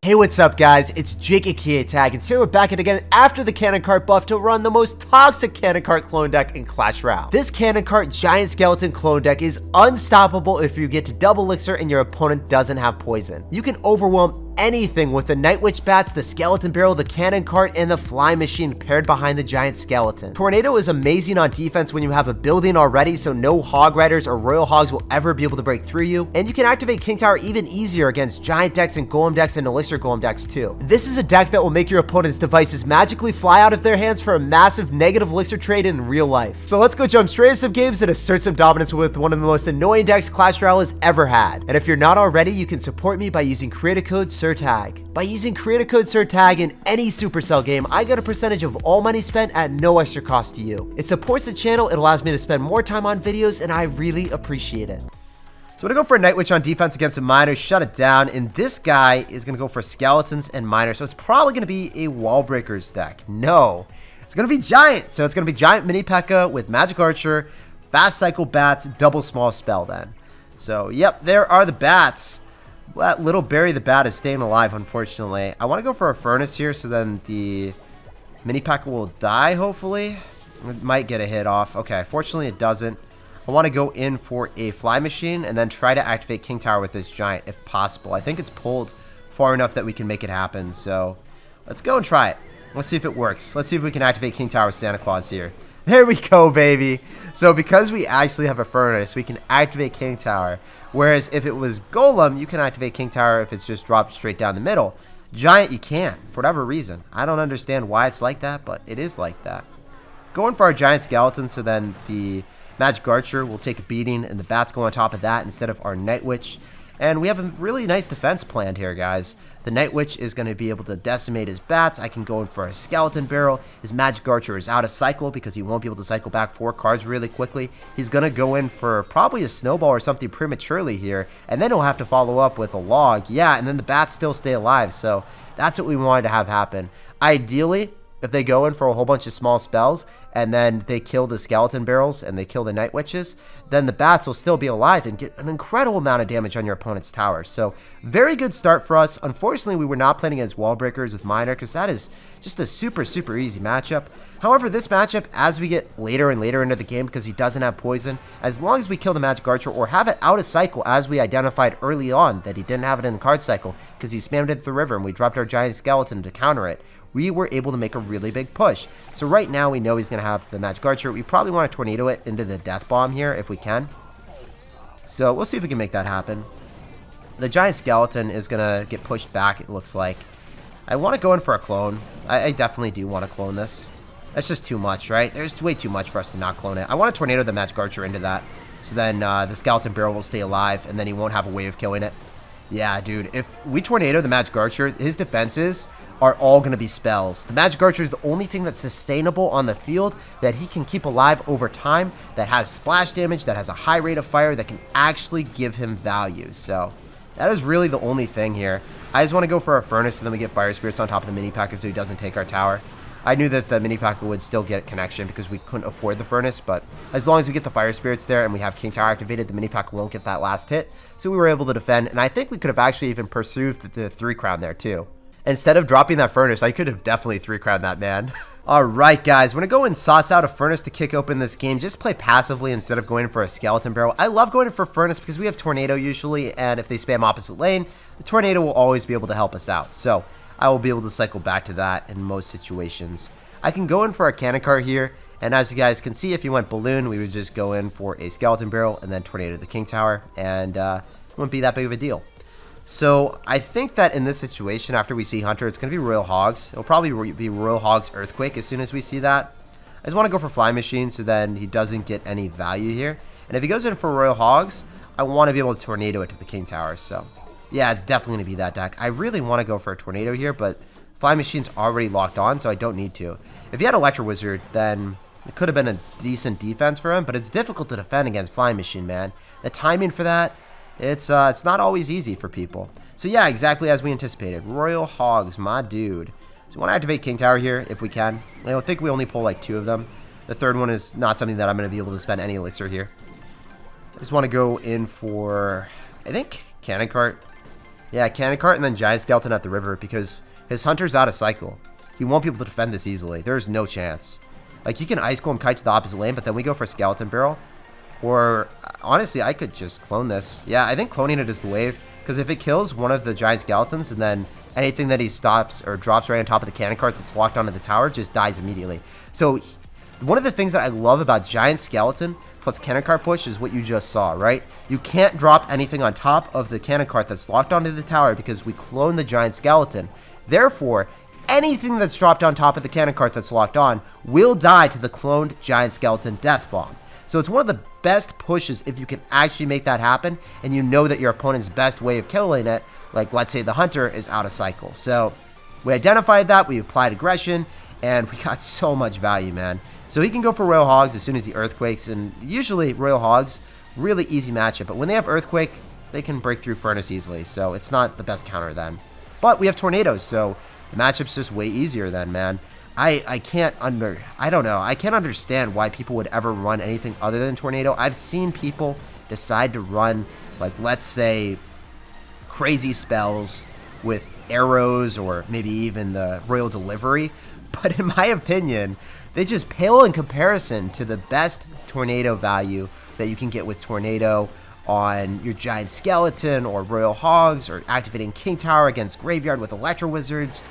Hey, what's up guys, it's SirTagCR, and today we're back at again after the cannon cart buff to run the most toxic cannon cart clone deck in Clash Royale. This cannon cart giant skeleton clone deck is unstoppable if you get to double elixir and your opponent doesn't have poison. You can overwhelm anything with the Night Witch bats, the skeleton barrel, the cannon cart, and the fly machine paired behind the giant skeleton. Tornado is amazing on defense when you have a building already, so no hog riders or royal hogs will ever be able to break through you, and you can activate King Tower even easier against giant decks and golem decks and elixir golem decks too. This is a deck that will make your opponent's devices magically fly out of their hands for a massive negative elixir trade in real life. So let's go jump straight into some games and assert some dominance with one of the most annoying decks Clash Royale has ever had. And if you're not already, you can support me by using creator code SirTag. By using creator code SirTag in any Supercell game, I get a percentage of all money spent at no extra cost to you. It supports the channel, it allows me to spend more time on videos, and I really appreciate it. So I'm gonna go for a Night Witch on defense against a miner, shut it down, and this guy is gonna go for skeletons and miners, so it's probably gonna be a wall breakers deck. No, it's gonna be giant. So it's gonna be giant mini P.E.K.K.A with magic archer, fast cycle bats, double small spell then. So yep, there are the bats. That little Barry the bat is staying alive, unfortunately. I want to go for a furnace here, so then the mini P.E.K.K.A will die, hopefully. It might get a hit off. Okay, fortunately it doesn't. I want to go in for a fly machine and then try to activate King Tower with this giant if possible. I think it's pulled far enough that we can make it happen, so let's go and try it. Let's see if it works. Let's see if we can activate King Tower with Santa Claus here. There we go, baby. So because we actually have a furnace, we can activate King Tower. Whereas if it was Golem, you can activate King Tower if it's just dropped straight down the middle. Giant, you can't, for whatever reason. I don't understand why it's like that, but it is like that. Going for our giant skeleton, so then the magic archer will take a beating, and the bats go on top of that instead of our Night Witch. And we have a really nice defense planned here, guys. The Night Witch is going to be able to decimate his bats. I can go in for a skeleton barrel. His magic archer is out of cycle because he won't be able to cycle back 4 cards really quickly. He's going to go in for probably a snowball or something prematurely here, and then he'll have to follow up with a log. Yeah, and then the bats still stay alive, so that's what we wanted to have happen. Ideally, if they go in for a whole bunch of small spells and then they kill the skeleton barrels and they kill the Night Witches, then the bats will still be alive and get an incredible amount of damage on your opponent's tower. So very good start for us. Unfortunately, we were not playing against wall breakers with miner because that is just a super easy matchup. However, this matchup, as we get later and later into the game, because he doesn't have poison, as long as we kill the magic archer or have it out of cycle, as we identified early on that he didn't have it in the card cycle because he spammed it to the river and we dropped our giant skeleton to counter it, we were able to make a really big push. So right now we know he's going to have the magic archer. We probably want to tornado it into the death bomb here if we can. So we'll see if we can make that happen. The giant skeleton is going to get pushed back, it looks like. I want to go in for a clone. I definitely do want to clone this. That's just too much, right? There's way too much for us to not clone it. I want to tornado the magic archer into that. So then the skeleton barrel will stay alive and then he won't have a way of killing it. Yeah, dude. If we tornado the magic archer, his defenses are all going to be spells. The magic archer is the only thing that's sustainable on the field that he can keep alive over time, that has splash damage, that has a high rate of fire, that can actually give him value. So that is really the only thing here. I just want to go for a furnace and then we get fire spirits on top of the mini P.E.K.K.A so he doesn't take our tower. I knew that the mini P.E.K.K.A would still get connection because we couldn't afford the furnace, but as long as we get the fire spirits there and we have King Tower activated, the mini P.E.K.K.A won't get that last hit. So we were able to defend, and I think we could have actually even pursued the 3 crown there too. Instead of dropping that furnace, I could have definitely 3 crowned that man. Alright guys, we're going to go and sauce out a furnace to kick open this game. Just play passively instead of going for a skeleton barrel. I love going for furnace because we have tornado usually, and if they spam opposite lane, the tornado will always be able to help us out. So I will be able to cycle back to that in most situations. I can go in for a cannon cart here, and as you guys can see, if you went balloon, we would just go in for a skeleton barrel and then tornado the King Tower, and it wouldn't be that big of a deal. So I think that in this situation, after we see Hunter, it's going to be Royal Hogs. It'll probably be Royal Hogs Earthquake as soon as we see that. I just want to go for Fly Machine so then he doesn't get any value here. And if he goes in for Royal Hogs, I want to be able to tornado it to the King Tower. So yeah, it's definitely going to be that deck. I really want to go for a tornado here, but Fly Machine's already locked on, so I don't need to. If he had Electro Wizard, then it could have been a decent defense for him, but it's difficult to defend against Fly Machine, man. The timing for that, it's not always easy for people. So yeah, exactly as we anticipated. Royal Hogs, my dude. So we want to activate King Tower here if we can. I think we only pull like 2 of them. The third one is not something that I'm going to be able to spend any elixir here. I just want to go in for, I think, cannon cart. Yeah, Cannon Cart and then Giant Skeleton at the river because his Hunter's out of cycle. He won't be able to defend this easily. There's no chance. Like, he can Ice Golem Kite to the opposite lane, but then we go for Skeleton Barrel. Or, honestly, I could just clone this. Yeah, I think cloning it is the wave. Because if it kills one of the Giant Skeletons, and then anything that he stops or drops right on top of the Cannon Cart that's locked onto the tower just dies immediately. So, one of the things that I love about Giant Skeleton plus Cannon Cart push is what you just saw, right? You can't drop anything on top of the Cannon Cart that's locked onto the tower because we clone the Giant Skeleton. Therefore, anything that's dropped on top of the Cannon Cart that's locked on will die to the cloned Giant Skeleton Death Bomb. So it's one of the best pushes if you can actually make that happen and you know that your opponent's best way of killing it, like let's say the Hunter, is out of cycle. So we identified that, we applied aggression, and we got so much value, man. So he can go for Royal Hogs as soon as he Earthquakes, and usually Royal Hogs, really easy matchup. But when they have Earthquake, they can break through Furnace easily, so it's not the best counter then. But we have Tornadoes, so the matchup's just way easier then, man. I can't understand why people would ever run anything other than Tornado. I've seen people decide to run, like, let's say, crazy spells with arrows or maybe even the Royal Delivery. But in my opinion, they just pale in comparison to the best Tornado value that you can get with Tornado on your Giant Skeleton or Royal Hogs, or activating King Tower against Graveyard with Electro Wizards,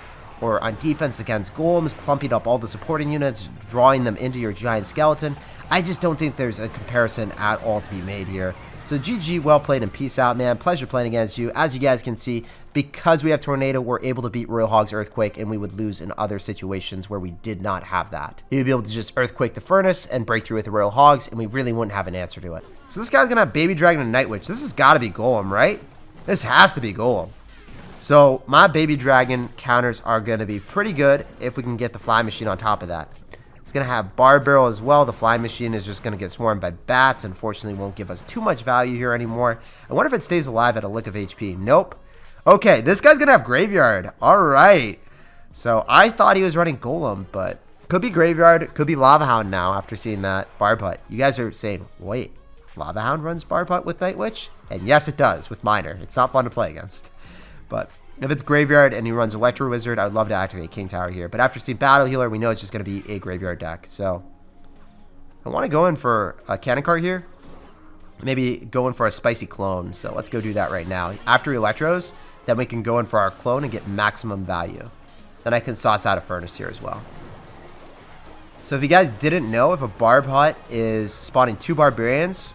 or on defense against Golems, clumping up all the supporting units, drawing them into your Giant Skeleton. I just don't think there's a comparison at all to be made here. So GG, well played, and peace out, man. Pleasure playing against you. As you guys can see, because we have Tornado, we're able to beat Royal Hogs Earthquake, and we would lose in other situations where we did not have that. He would be able to just Earthquake the Furnace and break through with the Royal Hogs, and we really wouldn't have an answer to it. So this guy's going to have Baby Dragon and Night Witch. This has got to be Golem, right? This has to be Golem. So my Baby Dragon counters are going to be pretty good if we can get the Fly Machine on top of that. It's going to have Barb Barrel as well. The Fly Machine is just going to get swarmed by bats. Unfortunately, won't give us too much value here anymore. I wonder if it stays alive at a lick of HP. Nope. Okay, this guy's going to have Graveyard. All right. So I thought he was running Golem, but could be Graveyard, could be Lava Hound now after seeing that Barb Hut. You guys are saying, wait, Lava Hound runs Barb Hut with Night Witch? And yes, it does with Miner. It's not fun to play against. But if it's Graveyard and he runs Electro Wizard, I would love to activate King Tower here. But after seeing Battle Healer, we know it's just going to be a Graveyard deck. So I want to go in for a Cannon Cart here. Maybe go in for a Spicy Clone. So let's go do that right now. After Electros, then we can go in for our clone and get maximum value. Then I can sauce out a Furnace here as well. So if you guys didn't know, if a Barb Hut is spawning 2 Barbarians,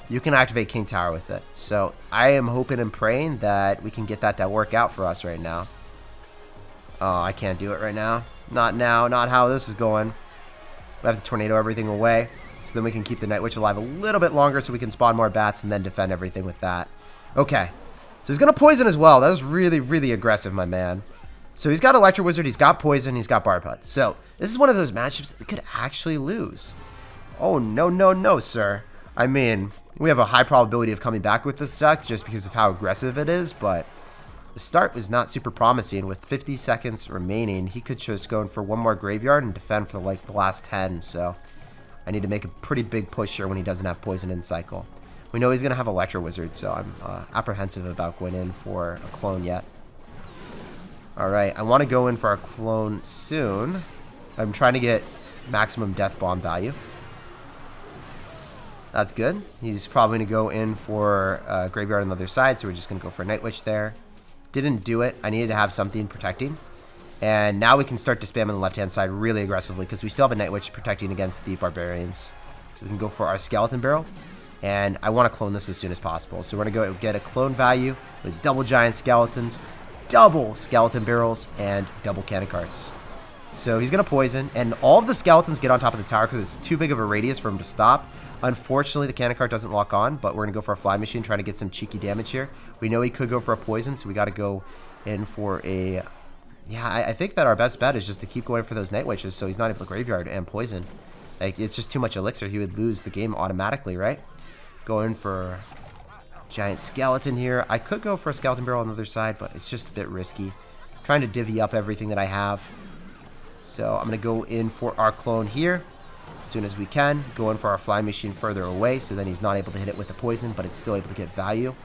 you can activate King Tower with it. So I am hoping and praying that we can get that to work out for us right now. Oh, I can't do it right now. Not now, not how this is going. We have to Tornado everything away. So then we can keep the Night Witch alive a little bit longer so we can spawn more bats and then defend everything with that. Okay. So he's going to poison as well. That was really, really aggressive, my man. So he's got Electro Wizard, he's got Poison, he's got Barb Hut. So this is one of those matchups that we could actually lose. Oh, no, no, no, sir. I mean, we have a high probability of coming back with this deck just because of how aggressive it is, but the start was not super promising. With 50 seconds remaining, he could just go in for one more Graveyard and defend for like the last 10, so I need to make a pretty big push here when he doesn't have Poison in cycle. We know he's going to have Electro Wizard, so I'm apprehensive about going in for a clone yet. Alright, I want to go in for our clone soon. I'm trying to get maximum Death Bomb value. That's good. He's probably going to go in for Graveyard on the other side, so we're just going to go for Night Witch there. Didn't do it. I needed to have something protecting. And now we can start to spam on the left-hand side really aggressively because we still have a Night Witch protecting against the Barbarians. So we can go for our Skeleton Barrel. And I want to clone this as soon as possible. So we're going to go get a clone value with double Giant Skeletons, double Skeleton Barrels, and double Cannon Carts. So he's going to Poison, and all of the Skeletons get on top of the tower because it's too big of a radius for him to stop. Unfortunately, the Cannon Cart doesn't lock on, but we're going to go for a Fly Machine, trying to get some cheeky damage here. We know he could go for a Poison, so we got to go in for a... Yeah, I think that our best bet is just to keep going for those Night Witches so he's not able to Graveyard and Poison. Like, it's just too much Elixir. He would lose the game automatically, right? Go in for Giant Skeleton here. I could go for a Skeleton Barrel on the other side, but it's just a bit risky. Trying to divvy up everything that I have. So I'm going to go in for our clone here as soon as we can. Go in for our Fly Machine further away, so then he's not able to hit it with the Poison, but it's still able to get value.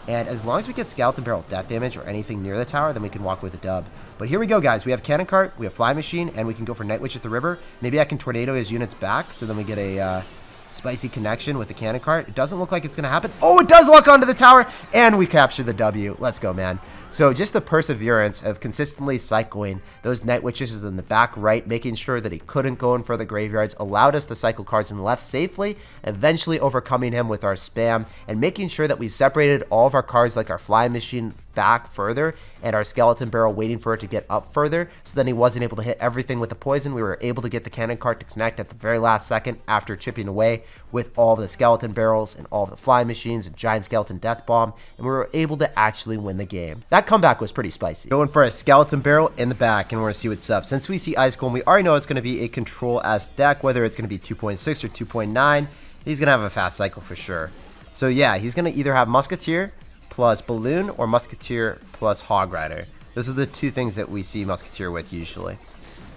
And as long as we get Skeleton Barrel death damage or anything near the tower, then we can walk with a dub. But here we go, guys. We have Cannon Cart, we have Fly Machine, and we can go for Night Witch at the river. Maybe I can Tornado his units back, so then we get a spicy connection with the Cannon Cart. It doesn't look like it's going to happen. Oh, it does lock onto the tower, and we capture the W. Let's go, man. So just the perseverance of consistently cycling those Night Witches in the back right, making sure that he couldn't go in for the graveyards, allowed us to cycle cards in the left safely, eventually overcoming him with our spam, and making sure that we separated all of our cards like our Fly Machine back further and our Skeleton Barrel waiting for it to get up further, so then he wasn't able to hit everything with the poison. We were able to get the Cannon Cart to connect at the very last second after chipping away with all of the Skeleton Barrels and all of the Fly Machines and Giant Skeleton Death Bomb, and we were able to actually win the game. That comeback was pretty spicy. Going for a Skeleton Barrel in the back, and we're going to see what's up. Since we see Ice Golem, we already know it's going to be a Control-esque deck, whether it's going to be 2.6 or 2.9. He's going to have a fast cycle for sure. So yeah, he's going to either have Musketeer plus Balloon or Musketeer plus Hog Rider. Those are the two things that we see Musketeer with usually.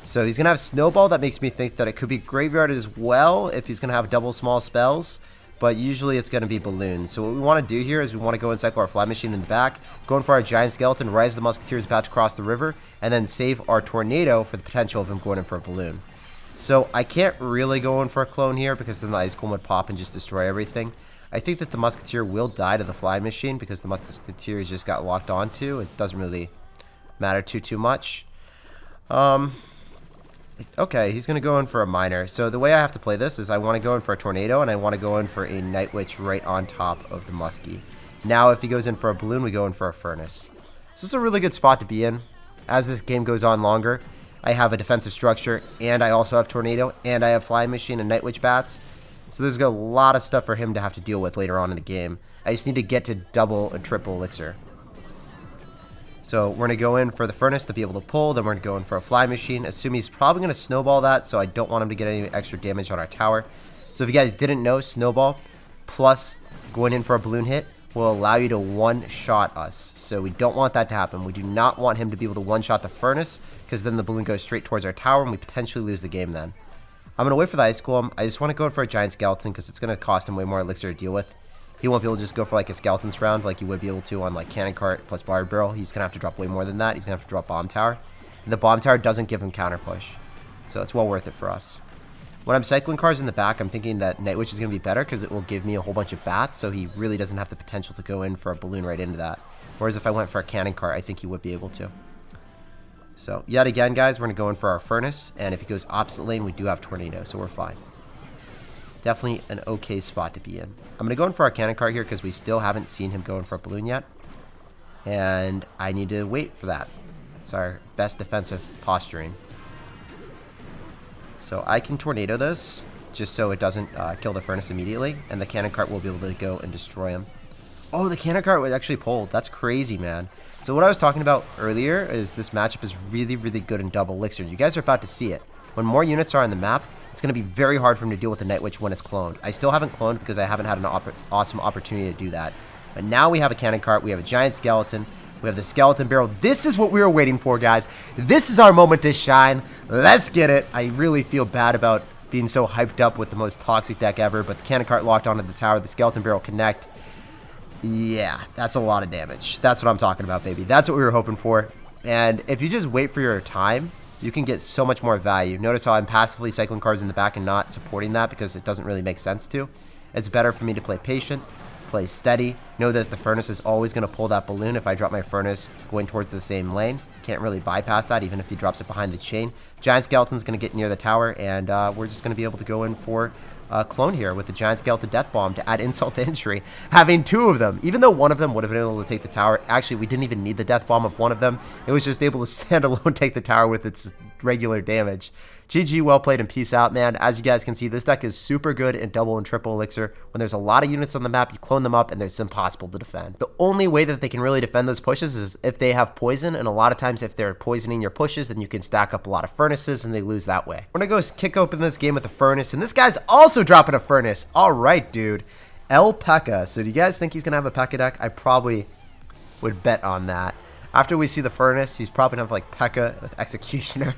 So he's going to have Snowball. That makes me think that it could be Graveyard as well if he's going to have double small spells. But usually it's going to be Balloon. So what we want to do here is we want to go and cycle our Fly Machine in the back, going for our Giant Skeleton right as the Musketeer is about to cross the river, and then save our Tornado for the potential of him going in for a Balloon. So I can't really go in for a clone here because then the Ice Golem would pop and just destroy everything. I think that the Musketeer will die to the Fly Machine because the Musketeer just got locked onto. It doesn't really matter too much. Okay, he's going to go in for a Miner. So the way I have to play this is I want to go in for a Tornado and I want to go in for a Night Witch right on top of the Muskie. Now if he goes in for a Balloon, we go in for a Furnace. So this is a really good spot to be in. As this game goes on longer, I have a defensive structure and I also have Tornado and I have Fly Machine and Night Witch Bats. So there's a lot of stuff for him to have to deal with later on in the game. I just need to get to double and triple Elixir. So we're going to go in for the Furnace to be able to pull. Then we're going to go in for a Fly Machine. Assume he's probably going to Snowball that, so I don't want him to get any extra damage on our tower. So if you guys didn't know, Snowball plus going in for a Balloon hit will allow you to one-shot us. So we don't want that to happen. We do not want him to be able to one-shot the Furnace because then the Balloon goes straight towards our tower and we potentially lose the game then. I'm going to wait for the Ice Golem. I just want to go for a Giant Skeleton because it's going to cost him way more Elixir to deal with. He won't be able to just go for like a Skeleton's round like you would be able to on like Cannon Cart plus Barbed Barrel. He's going to have to drop way more than that. He's going to have to drop Bomb Tower. And the Bomb Tower doesn't give him counter push. So it's well worth it for us. When I'm cycling cards in the back, I'm thinking that Night Witch is going to be better because it will give me a whole bunch of bats. So he really doesn't have the potential to go in for a Balloon right into that. Whereas if I went for a Cannon Cart, I think he would be able to. So yet again, guys, we're going to go in for our Furnace. And if he goes opposite lane, we do have Tornado. So we're fine. Definitely an okay spot to be in. I'm going to go in for our Cannon Cart here because we still haven't seen him go in for a Balloon yet. And I need to wait for that. It's our best defensive posturing. So I can Tornado this just so it doesn't kill the Furnace immediately. And the Cannon Cart will be able to go and destroy him. Oh, the Cannon Cart was actually pulled. That's crazy, man. So what I was talking about earlier is this matchup is really, really good in double Elixir. You guys are about to see it. When more units are on the map, it's going to be very hard for him to deal with the Night Witch when it's cloned. I still haven't cloned because I haven't had an awesome opportunity to do that. But now we have a Cannon Cart, we have a Giant Skeleton, we have the Skeleton Barrel. This is what we were waiting for, guys. This is our moment to shine. Let's get it. I really feel bad about being so hyped up with the most toxic deck ever, but the Cannon Cart locked onto the tower, the Skeleton Barrel connect. Yeah, that's a lot of damage. That's what I'm talking about, baby. That's what we were hoping for. And if you just wait for your time, you can get so much more value. Notice how I'm passively cycling cards in the back and not supporting that because it doesn't really make sense to. It's better for me to play patient, play steady, know that the Furnace is always going to pull that Balloon if I drop my Furnace going towards the same lane. Can't really bypass that even if he drops it behind the chain. Giant Skeleton's going to get near the tower and we're just going to be able to go in for clone here with the Giant Skeleton Death Bomb to add insult to injury. Having two of them, even though one of them would have been able to take the tower, actually we didn't even need the Death Bomb of one of them. It was just able to stand alone take the tower with its regular damage. GG, well played, and peace out, man. As you guys can see, this deck is super good in double and triple Elixir. When there's a lot of units on the map, you clone them up and it's impossible to defend. The only way that they can really defend those pushes is if they have poison, and a lot of times if they're poisoning your pushes, then you can stack up a lot of Furnaces and they lose that way. We're gonna go kick open this game with a Furnace, and this guy's also dropping a Furnace. All right, dude. El P.E.K.K.A. So do you guys think he's gonna have a P.E.K.K.A. deck? I probably would bet on that. After we see the Furnace, he's probably gonna have like P.E.K.K.A. with Executioner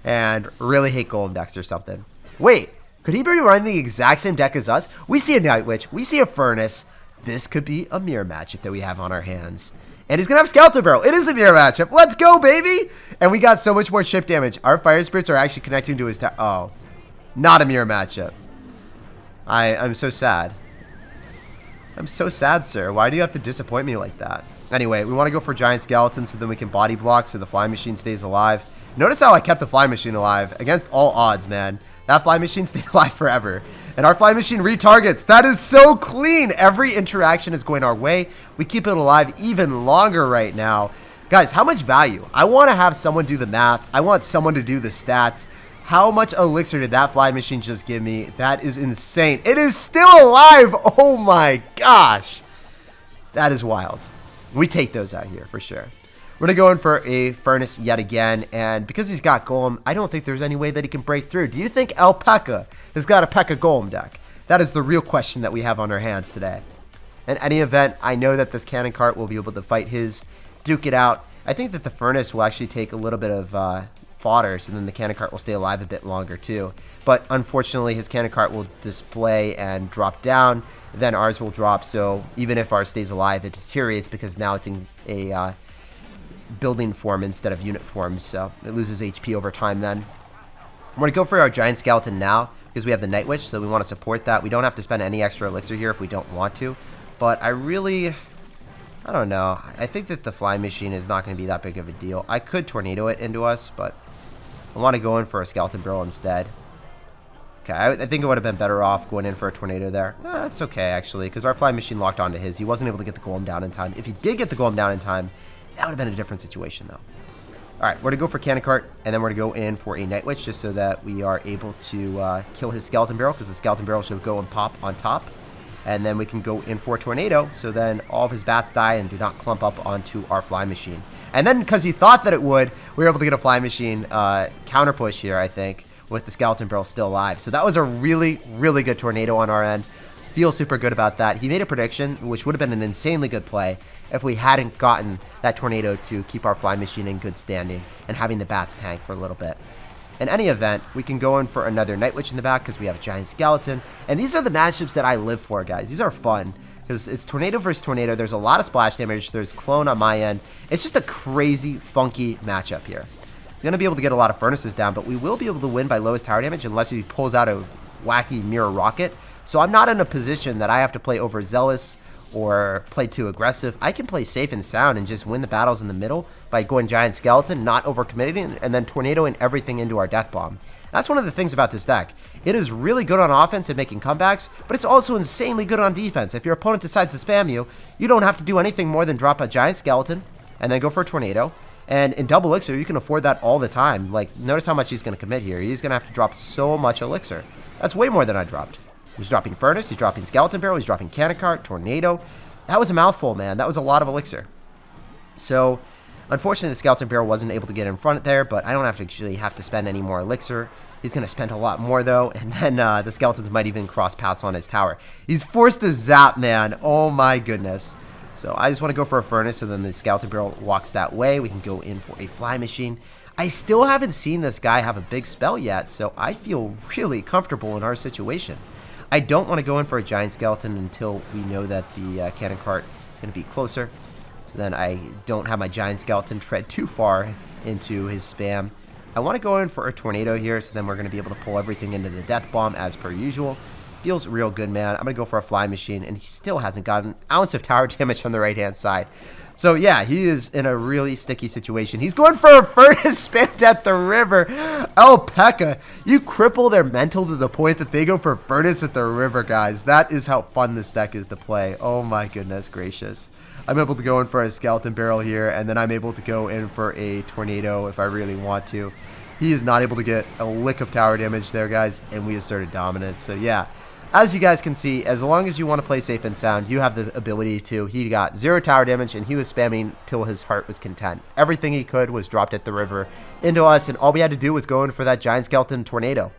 and really hate Golem decks or something. Wait, could he be running the exact same deck as us? We see a Night Witch, we see a Furnace. this could be a mirror matchup that we have on our hands. And he's going to have Skeleton Barrel. It is a mirror matchup. Let's go, baby. And we got so much more chip damage. Our Fire Spirits are actually connecting to his tower. Oh, not a mirror matchup. I'm so sad. I'm so sad, sir. Why do you have to disappoint me like that? Anyway, we want to go for Giant Skeleton so then we can body block so the Flying Machine stays alive. Notice how I kept the Flying Machine alive. Against all odds, man. That Flying Machine stayed alive forever. And our Flying Machine retargets. That is so clean. Every interaction is going our way. We keep it alive even longer right now. Guys, how much value? I want to have someone do the math. I want someone to do the stats. How much elixir did that Flying Machine just give me? That is insane. It is still alive. Oh my gosh. That is wild. We take those out here for sure. We're going to go in for a Furnace yet again, and because he's got Golem, I don't think there's any way that he can break through. Do you think El P.E.K.K.A has got a P.E.K.K.A Golem deck? That is the real question that we have on our hands today. In any event, I know that this Cannon Cart will be able to fight his, duke it out. I think that the Furnace will actually take a little bit of fodder, so then the Cannon Cart will stay alive a bit longer too. But unfortunately, his Cannon Cart will display and drop down, then ours will drop, so even if ours stays alive, it deteriorates because now it's in a building form instead of unit form, so it loses HP over time then. I'm going to go for our Giant Skeleton now because we have the Night Witch, so we want to support that. We don't have to spend any extra elixir here if we don't want to, but I don't know. I think that the Flying Machine is not going to be that big of a deal. I could Tornado it into us, but I want to go in for a Skeleton Barrel instead. Okay, I think it would have been better off going in for a Tornado there. That's okay, actually, because our Flying Machine locked onto his. He wasn't able to get the Golem down in time. If he did get the Golem down in time, that would have been a different situation, though. All right, we're going to go for Cannon Cart, and then we're going to go in for a Night Witch just so that we are able to kill his Skeleton Barrel, because the Skeleton Barrel should go and pop on top. And then we can go in for a Tornado, so then all of his bats die and do not clump up onto our Flying Machine. And then, because he thought that it would, we were able to get a Flying Machine counter push here, I think, with the Skeleton Barrel still alive. So that was a really, really good Tornado on our end. Feel super good about that. He made a prediction, which would have been an insanely good play if we hadn't gotten that Tornado to keep our Flying Machine in good standing and having the bats tank for a little bit. In any event, we can go in for another Night Witch in the back because we have a Giant Skeleton. And these are the matchups that I live for, guys. These are fun because it's Tornado versus Tornado. There's a lot of splash damage. There's Clone on my end. It's just a crazy, funky matchup here. He's going to be able to get a lot of Furnaces down, but we will be able to win by lowest tower damage unless he pulls out a wacky Mirror Rocket. So I'm not in a position that I have to play overzealous or play too aggressive. I can play safe and sound and just win the battles in the middle by going Giant Skeleton, not overcommitting, and then Tornadoing everything into our Death Bomb. That's one of the things about this deck. It is really good on offense and making comebacks, but it's also insanely good on defense. If your opponent decides to spam you, you don't have to do anything more than drop a Giant Skeleton and then go for a Tornado. And in double elixir, you can afford that all the time. Like, notice how much he's going to commit here. He's going to have to drop so much elixir. That's way more than I dropped. He's dropping Furnace, he's dropping Skeleton Barrel, he's dropping Cannon Cart, Tornado. That was a mouthful, man. That was a lot of elixir. So, unfortunately, the Skeleton Barrel wasn't able to get in front there, but I don't actually have to spend any more elixir. He's going to spend a lot more, though, and then the Skeletons might even cross paths on his tower. He's forced to zap, man. Oh, my goodness. So, I just want to go for a Furnace, and then the Skeleton Barrel walks that way. We can go in for a Fly Machine. I still haven't seen this guy have a big spell yet, so I feel really comfortable in our situation. I don't want to go in for a Giant Skeleton until we know that the Cannon Cart is going to be closer. So then I don't have my Giant Skeleton tread too far into his spam. I want to go in for a Tornado here, so then we're going to be able to pull everything into the Death Bomb as per usual. Feels real good, man. I'm going to go for a Fly Machine, and he still hasn't gotten an ounce of tower damage on the right-hand side. So, yeah, he is in a really sticky situation. He's going for a Furnace spammed at the river. El P.E.K.K.A, you cripple their mental to the point that they go for Furnace at the river, guys. That is how fun this deck is to play. Oh, my goodness gracious. I'm able to go in for a Skeleton Barrel here, and then I'm able to go in for a Tornado if I really want to. He is not able to get a lick of tower damage there, guys, and we asserted dominance. So, yeah. As you guys can see, as long as you want to play safe and sound, you have the ability to. He got 0 tower damage, and he was spamming till his heart was content. Everything he could was dropped at the river into us, and all we had to do was go in for that Giant Skeleton Tornado.